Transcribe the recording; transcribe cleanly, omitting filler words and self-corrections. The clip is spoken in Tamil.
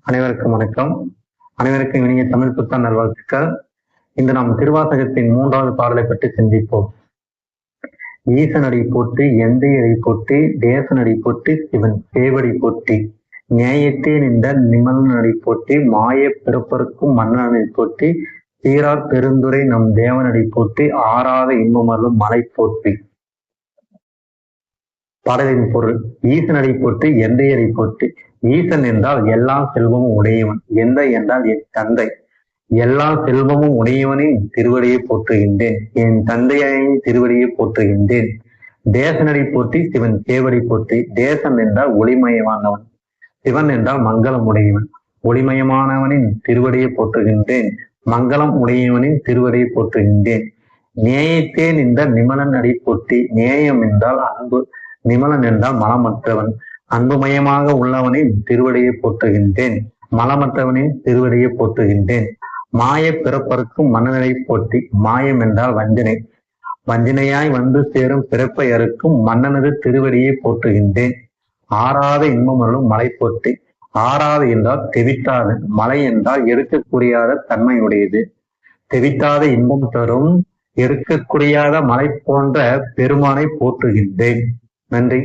அனைவருக்கும் வணக்கம். அனைவருக்கும் இனிய தமிழ் புத்தாண்டு நல்வாழ்த்துக்கள். இன்று நாம் திருவாசகத்தின் 3வது பாடலை பற்றி சிந்திப்போம். ஈசனடி போற்றி, எந்தையடி போற்றி, தேசனடி போற்றி, சிவன் சேவடி போற்றி, நியாயத்தே நின்ற நிமலனடி போற்றி, மாய பிறப்பருக்கும் மன்னனடி போற்றி, சீரார் பெருந்துரை நம் தேவனடி போற்றி, ஆறாத இன்பமருளும் மலை போற்றி. பாடலின் பொருள்: ஈசனடி போற்றி, எந்தையடி போற்றி. ஈசன் என்றால் எல்லா செல்வமும் உடையவன். எந்தை என்றால் என் தந்தை. எல்லா செல்வமும் உடையவனின் திருவடியை போற்றுகின்றேன். என் தந்தையின் திருவடியை போற்றுகின்றேன். தேசனடி போற்றி, சிவன் சேவடி போற்றி. தேசன் என்றால் ஒளிமயமானவன். சிவன் என்றால் மங்களம் உடையவன். ஒளிமயமானவனின் திருவடியை போற்றுகின்றேன். மங்களம் உடையவனின் திருவடியை போற்றுகின்றேன். நேயத்தே நின்ற நிமலன் அடி போற்றி. நேயம் என்றால் அன்பு. நிமலன் என்றால் மலமற்றவன். அன்புமயமாக உள்ளவனின் திருவடியை போற்றுகின்றேன். மலமற்றவனின் திருவடியை போற்றுகின்றேன். மாய பிறப்பருக்கும் மன்னனை போற்றி. மாயம் என்றால் வஞ்சனை. வஞ்சனையாய் வந்து சேரும் பிறப்பை அறுக்கும் மன்னனது திருவடியை போற்றுகின்றேன். ஆறாத இன்பமருளும் மலை போற்றி. ஆறாது என்றால் தெவிட்டாத. மலை என்றால் எடுக்கக்கூடியாத தன்மையுடையது. தெவிட்டாத இன்பம் தரும் எடுக்கக்கூடியாத மலை போன்ற பெருமானை போற்றுகின்றேன். நன்றி.